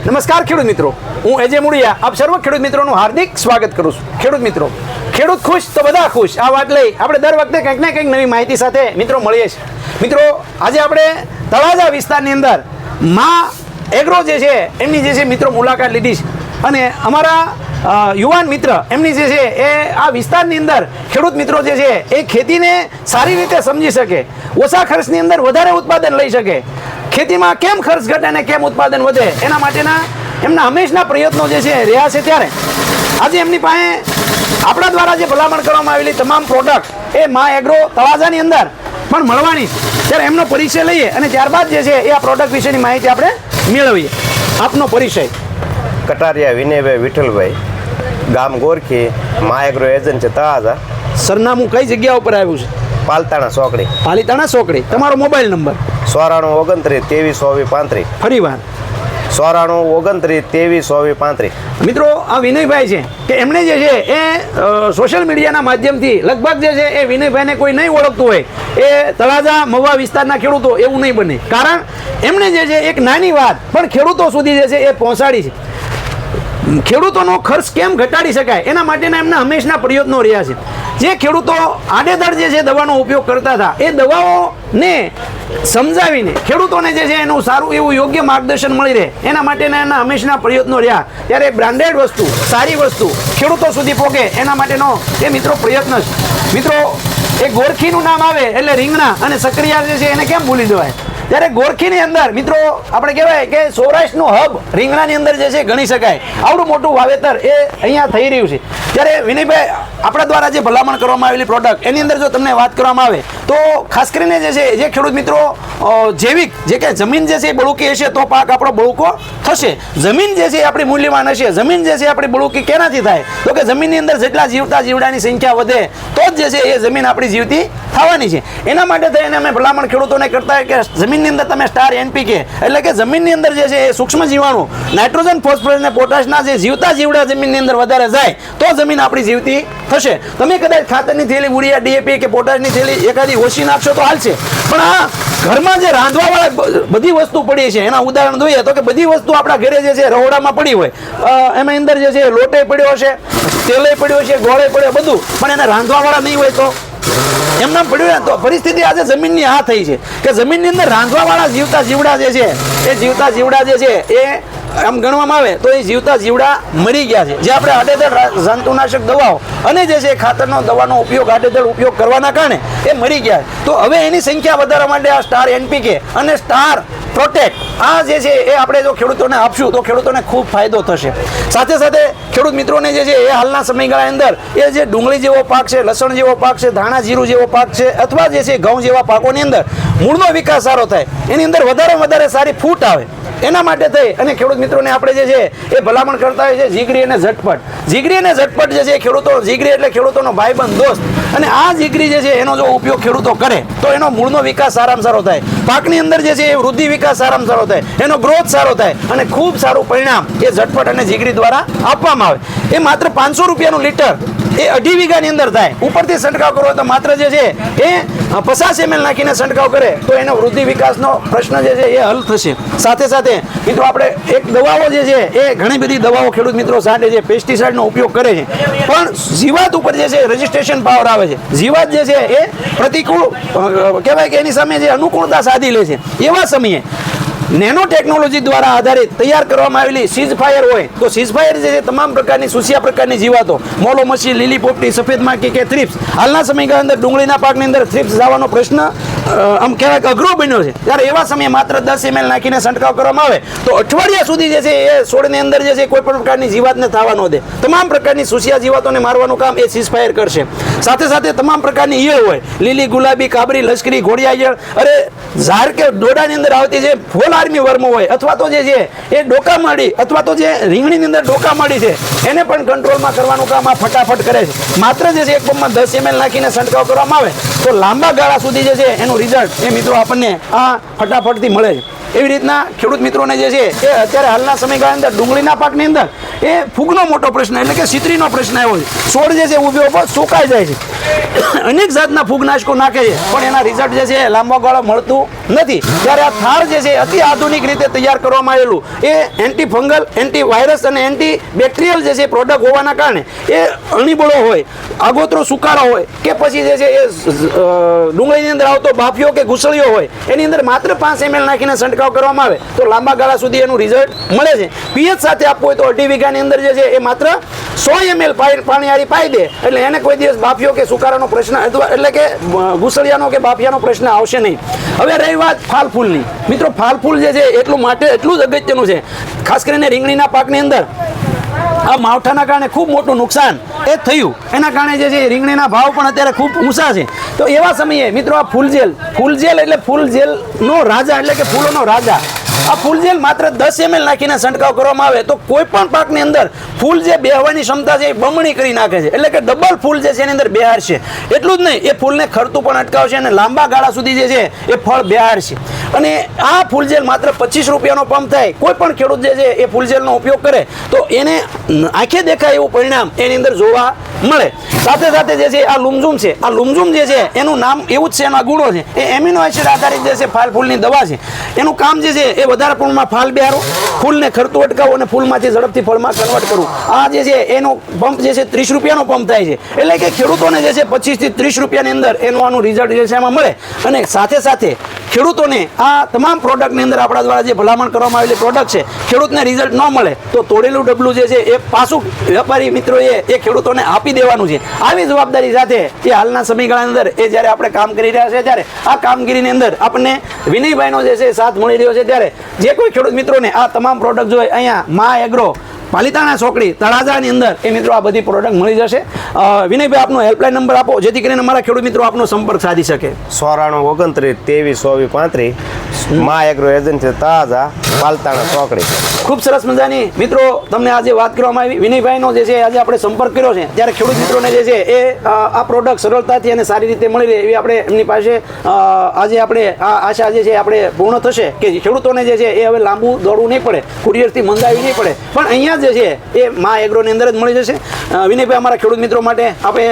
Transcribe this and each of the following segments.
નમસ્કાર ખેડૂત મિત્રો, હું એજે મુડિયા આપ સર્વ ખેડૂત મિત્રોનું હાર્દિક સ્વાગત કરું છું. ખેડૂત મિત્રો, ખેડૂત ખુશ તો બધા ખુશ, આ વાત લઈ આપણે દર વખતે કંઈક ને કંઈક નવી માહિતી સાથે મિત્રો મળીએ છીએ. મિત્રો, આજે આપણે તળાજા વિસ્તારની અંદર મા એગ્રો જે છે એમની જે છે મિત્રો મુલાકાત લીધી છે અને અમારા યુવાન મિત્ર એમની જે છે એ આ વિસ્તારની અંદર ખેડૂત મિત્રો જે છે એ ખેતીને સારી રીતે સમજી શકે, ઓછા ખર્ચની અંદર વધારે ઉત્પાદન લઈ શકે, ખેતીમાં કેમ ખર્ચ ઘટે અને કેમ ઉત્પાદન વધે એના માટેના એમના હંમેશના પ્રયત્નો જે છે રહ્યા છે. ત્યારે આજે એમની પાસે આપણા દ્વારા જે ભલામણ કરવામાં આવેલી તમામ પ્રોડક્ટ એ મા એગ્રો તળાજાની અંદર પણ મળવાની છે. ત્યારે એમનો પરિચય લઈએ અને ત્યારબાદ જે છે એ આ પ્રોડક્ટ વિશેની માહિતી આપણે મેળવીએ. આપનો પરિચય? કટારિયા વિનયભાઈ વિઠ્ઠલભાઈ, ગામ ગોરખી, મા એગ્રો એજન્ટ છે તળાજા. સરનામું કઈ જગ્યા ઉપર આવ્યું છે? પાલતાણા ચોકડી. પાલીતાણા ચોકડી. તમારો મોબાઈલ નંબર? 9429 23 23 35. ફરી વાર? 9429 23 23 35. મિત્રો, આ વિનયભાઈ છે કે એમણે જે છે એ સોશિયલ મીડિયાના માધ્યમથી લગભગ જે છે એ વિનયભાઈને કોઈ નહીં ઓળખતું હોય એ તળાજા મહુવા વિસ્તારના ખેડૂતો એવું નહીં બને, કારણ એમણે જે છે એક નાની વાત પણ ખેડૂતો સુધી જે છે એ પહોંચાડી છે. ખેડૂતોનો ખર્ચ કેમ ઘટાડી શકાય એના માટેના એમના હંમેશના પ્રયત્નો રહ્યા છે. જે ખેડૂતો આડેધડ જે છે દવાનો ઉપયોગ કરતા હતા એ દવાઓને સમજાવીને ખેડૂતોને જે છે એનું સારું એવું યોગ્ય માર્ગદર્શન મળી રહે એના માટેના એના હંમેશના પ્રયત્નો રહ્યા. ત્યારે બ્રાન્ડેડ વસ્તુ, સારી વસ્તુ ખેડૂતો સુધી પહોંચે એના માટેનો એ મિત્રો પ્રયત્ન છે. મિત્રો, એ ગોરખીનું નામ આવે એટલે રીંગણા અને સક્રિયા જે છે એને કેમ ભૂલી જવાય? ત્યારે ગોરખીની અંદર મિત્રો આપણે કહેવાય કે સૌરાષ્ટ્રનું હબ રીંગણાની અંદર જે છે ગણી શકાય. આવડું મોટું વાવેતર એ અહીંયા થઈ રહ્યું છે. ત્યારે વિનયભાઈ, આપણા દ્વારા જે ભલામણ કરવામાં આવેલી પ્રોડક્ટ એની અંદર જો તમને વાત કરવામાં આવે તો ખાસ કરીને જે છે જે ખેડૂત મિત્રો જૈવિક જે કે જમીન જે છે એ બળુકી હશે તો પાક આપણો બળુકો થશે. જમીન જે છે એ આપણી મૂલ્યવાન હશે. જમીન જે છે આપણી બળુકી કેનાથી થાય તો કે જમીનની અંદર જેટલા જીવતા જીવડાની સંખ્યા વધે તો જ જે છે એ જમીન આપણી જીવતી થવાની છે. એના માટે થઈને અમે ભલામણ ખેડૂતોને કરતા હોય કે જમીનની અંદર તમે સ્ટાર એનપીકે એટલે કે જમીનની અંદર જે છે એ સૂક્ષ્મ જીવાણુ નાઇટ્રોજન, ફોસ્ફરસ અને પોટાશના જે જીવતા જીવડા જમીનની અંદર વધારે જાય તો જમીન આપણી જીવતી થશે. તમે કદાચ ખાતરની થેલી ઉડિયા ડીએપી કે પોટાશની થેલી એકાદી ઓછી નાખશો તો હાલશે, પણ આ ઘરમાં જે રાંધવાવાળા બધી વસ્તુ પડી છે એના ઉદાહરણ જોઈએ તો કે બધી વસ્તુ આપણા ઘરે જે છે રહોડામાં પડી હોય, એમાં અંદર જે છે લોટે પડ્યો હશે, તેલે પડ્યો છે, ગોળે પડ્યો, બધું, પણ એને રાંધવાવાળા નહીં હોય તો એમના પડ્યું. તો પરિસ્થિતિ આજે જમીનની આ થઈ છે કે જમીનની અંદર રાંધવાવાળા જીવતા જીવડા જે છે એ જીવતા જીવડા જે છે એ આમ ગણવામાં આવે તો એ જીવતા જીવડા મરી ગયા છે. જે આપણે આડેધડ જંતુનાશક દવાઓ અને જે છે ખાતરનો દવાનો ઉપયોગ આડેધડ ઉપયોગ કરવાના કારણે એ મરી ગયા. તો હવે એની સંખ્યા વધારવા માટે આ સ્ટાર એનપીકે અને સ્ટાર પ્રોટેક્ટ આ જે છે એ આપણે જો ખેડૂતોને આપશું તો ખેડૂતોને ખૂબ ફાયદો થશે. સાથે સાથે ખેડૂત મિત્રોને જે છે એ હાલના સમયગાળાની અંદર એ જે ડુંગળી જેવો પાક છે, લસણ જેવો પાક છે, ધાણા જીરું જેવો પાક છે અથવા જે છે ઘઉં જેવા પાકોની અંદર મૂળનો વિકાસ સારો થાય, એની અંદર વધારે સારી ફૂટ આવે એના માટે થઈ અને ખેડૂત મિત્રોને આપણે જે છે એ ભલામણ કરતા હોય છે જીગરી અને ઝટપટ. જીગરી અને ઝટપટ જે છે ખેડૂતો, જીગરી એટલે ખેડૂતોનો ભાઈબંધ દોસ્ત, અને આ જીગરી જે છે એનો જો ઉપયોગ ખેડૂતો કરે તો એનો મૂળનો વિકાસ સારામાં સારો થાય, પાકની અંદર જે છે એ વૃદ્ધિ વિકાસ સારામાં સારો થાય, એનો ગ્રોથ સારો થાય અને ખૂબ સારું પરિણામ એ ઝટપટ અને જીગરી દ્વારા આપવામાં આવે. એ માત્ર 500 રૂપિયાનું લીટર એ 2.5 વીઘાની અંદર થાય. ઉપરથી છંટકાવ કરવો તો માત્ર જે છે એ 50 ml નાખીને છંટકાવ કરે તો એનો વૃદ્ધિ વિકાસનો પ્રશ્ન જે છે એ હલ થશે. સાથે સાથે મિત્રો આપણે એક દવાઓ જે છે એ ઘણી બધી દવાઓ ખેડૂત મિત્રો સાથે જે પેસ્ટિસાઇડનો ઉપયોગ કરે છે, પણ જીવાત ઉપર જે છે રજિસ્ટ્રેશન પાવર આવે છે. જીવાત જે છે એ પ્રતિકૂળ કહેવાય કે એની સામે જે અનુકૂળતા સાધી લે છે એવા સમયે નેનો ટેકનોલોજી દ્વારા આધારિત તૈયાર કરવામાં આવેલી સીઝ ફાયર હોય તો સીઝ ફાયર જે છે તમામ પ્રકારની સુસિયા પ્રકારની જીવાતો, મોલો મચ્છી, લીલી પોપટી, સફેદ માખી કે થ્રિપ્સ, હાલના સમયગાળા અંદર ડુંગળીના પાકની અંદર થ્રિપ્સ જવાનો પ્રશ્ન આમ કહેવાય કે અઘરો બન્યો છે. ત્યારે એવા સમયે માત્ર 10 ml નાખીને છંટકાવ કરવામાં આવે તો અઠવાડિયા સુધી જે છે એ છોડની અંદર જે છે કોઈ પણ પ્રકારની જીવાતને થવા ન દે. તમામ પ્રકારની સુસિયા જીવાતોને મારવાનું કામ એ સીઝ ફાયર કરશે. સાથે સાથે તમામ પ્રકારની ઈયળ હોય, લીલી, ગુલાબી, કાબરી, લશ્કરી, ઘોડિયા ઈયળ, અરે ઝાડ કે ડોડાની અંદર આવતી જે ફોલ આર્મી વર્મો હોય અથવા તો જે છે એ ડોકા માડી અથવા તો જે રીંગણીની અંદર ડોકા માડી છે એને પણ કંટ્રોલમાં કરવાનું કામ આ ફટાફટ કરે છે. માત્ર જે છે એક પંપમાં 10 ml નાખીને છંટકાવ કરવામાં આવે તો લાંબા ગાળા સુધી જે છે એનું રિઝલ્ટ એ મિત્રો આપણને આ ફટાફટથી મળે છે. એવી રીતના ખેડૂત મિત્રોને જે છે એ અત્યારે હાલના સમયગાળા અંદર ડુંગળીના પાકની અંદર એ ફૂગનો મોટો પ્રશ્ન એટલે કે સિત્રીનો પ્રશ્ન આવ્યો છે. છોડ જે છે ઉભો ઉભો સુકાઈ જાય છે. અનેક જાતના ફૂગનાશકો નાખે છે પણ એના રિઝલ્ટ જે છે એ લાંબા ગાળા મળતું નથી. ત્યારે આ થાળ જે છે અતિ આધુનિક રીતે તૈયાર કરવામાં આવેલું એ એન્ટી ફંગલ, એન્ટી વાયરસ અને એન્ટી બેક્ટેરિયલ જે છે પ્રોડક્ટ હોવાના કારણે એ અણીબળો હોય, આગોતરો સુકારો હોય કે પછી જે છે એ ડુંગળીની અંદર આવતો બાફિયો કે ઘૂસળીઓ હોય એની અંદર માત્ર 5 ml નાખીને છંટકાવ કરવામાં આવે તો લાંબા ગાળા સુધી એનું રિઝલ્ટ મળે છે. પીએચ સાથે આપવું હોય તો 2.5 વીઘાની અંદર જે છે એ માત્ર 100 ml પાણી પાઈ દે એટલે એને કોઈ દિવસ બાફિયો કે સુકારાનો પ્રશ્ન એટલે કે ઘૂસળિયાનો કે બાફિયાનો પ્રશ્ન આવશે નહીં. હવે રહી વાત ફાલ ફૂલની. મિત્રો ફાલ ફૂલ જે છે એટલું જ અગત્યનું છે. ખાસ કરીને રીંગણીના પાકની અંદર આ માવઠાના કારણે ખૂબ મોટું નુકસાન એ થયું. એના કારણે જે છે રીંગણીના ભાવ પણ અત્યારે ખૂબ ઊંચા છે. તો એવા સમયે મિત્રો આ ફૂલજેલ એટલે ફૂલજેલનો રાજા એટલે કે ફૂલોનો રાજા. આ ફૂલજેલ માત્ર 10 ml નાખીને છંટકાવ કરવામાં આવે તો કોઈ પણ પાકની અંદર ફૂલ જે બેહવાની ક્ષમતા છે એ બમણી કરી નાખે છે. એટલે કે ડબલ ફૂલ જે છે એની અંદર બેહારશે. એટલું જ નહીં, એ ફૂલને ખરતું પણ અટકાવશે અને લાંબા ગાળા સુધી જે છે એ ફળ બેહારશે. અને આ ફૂલજેલ માત્ર 25 રૂપિયાનો પંપ થાય. કોઈ પણ ખેડૂત જે છે એ ફૂલજેલનો ઉપયોગ કરે તો એને આંખે દેખાય એવું પરિણામ એની અંદર જોવા મળે. સાથે સાથે જે છે આ લુમઝુમ છે. આ લુમઝુમ જે છે એનું નામ એવું જ છે, એના ગુણો છે. એ એમિનો એસિડ આધારિત જે છે ફાલ ફૂલની દવા છે. એનું કામ જે છે એ વધારે પ્રમાણમાં ફાલ બેહારો, ફૂલને ખરતું અટકાવો અને ફૂલમાંથી ઝડપથી ફળમાં કન્વર્ટ કરવું. આ જે છે એનો પંપ જે છે 30 રૂપિયાનો પંપ થાય છે. એટલે કે ખેડૂતોને જે છે 25 થી 30 રૂપિયાની અંદર આનું રિઝલ્ટ જે છે એમાં મળે. અને સાથે સાથે ખેડૂતોને આ તમામ પ્રોડક્ટની અંદર આપણા દ્વારા જે ભલામણ કરવામાં આવેલી પ્રોડક્ટ છે ખેડૂતને રિઝલ્ટ ન મળે તો તોડેલું ડબલું જે છે એ પાછું વેપારી મિત્રોએ એ ખેડૂતોને આપી દેવાનું છે. આવી જવાબદારી સાથે એ હાલના સમયગાળાની અંદર એ જ્યારે આપણે કામ કરી રહ્યા છે ત્યારે આ કામગીરીની અંદર આપણને વિનયભાઈનો જે છે સાથ મળી રહ્યો છે. ત્યારે જે કોઈ ખેડૂત મિત્રોને આ તમામ પ્રોડક્ટ જોઈએ અહીંયા મા એગ્રો પાલિતાણા ચોકડી તળાજાની અંદર એ મિત્રો આ બધી પ્રોડક્ટ મળી જશે. વિનયભાઈ આપનો હેલ્પલાઇન નંબર આપો જેથી કરીને મારા ખેડૂત મિત્રો આપનો સંપર્ક સાધી શકે. 94 29 23 24 મા એગ્રો એજન્સી તળાજા પાલિતાણા ચોકડી. ખૂબ સરસ મજાની મિત્રો તમને આજે વાત કરવામાં આવી. વિનયભાઈનો જે છે આજે આપણે સંપર્ક કર્યો છે ત્યારે ખેડૂત મિત્રોને જે છે એ આ પ્રોડક્ટ સરળતાથી અને સારી રીતે મળી રહે એવી આપણે એમની પાસે આજે આપણે આ આશા જે છે આપણે પૂર્ણ થશે કે ખેડૂતોને જે છે એ હવે લાંબુ દોડવું નહીં પડે, કુરિયરથી મંગાવી નહીં પડે, પણ અહીંયા જે છે એ મા એગ્રોની અંદર જ મળી જશે. વિનયભાઈ અમારા ખેડૂત મિત્રો માટે આપણે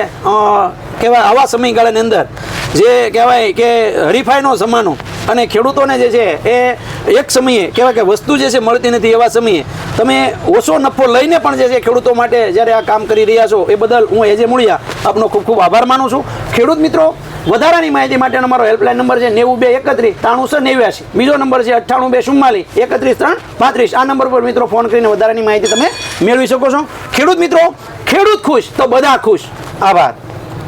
કહેવાય આવા સમયગાળાની અંદર જે કહેવાય કે હરીફાઈનો જમાનો અને ખેડૂતોને જે છે એ એક સમયે કહેવાય કે વસ્તુ જે છે મળતી નથી એવા સમયે તમે ઓછો નફો લઈને પણ જે છે ખેડૂતો માટે જ્યારે આ કામ કરી રહ્યા છો એ બદલ હું એજે મૂળિયા આપનો ખૂબ ખૂબ આભાર માનું છું. ખેડૂત મિત્રો વધારાની માહિતી માટેનો મારો હેલ્પલાઇન નંબર છે 92 31 93 બીજો નંબર છે 98 244 31 3 35. આ નંબર પર મિત્રો ફોન કરીને વધારાની માહિતી તમે મેળવી શકો છો. ખેડૂત મિત્રો, ખેડૂત ખુશ તો બધા ખુશ. આભાર.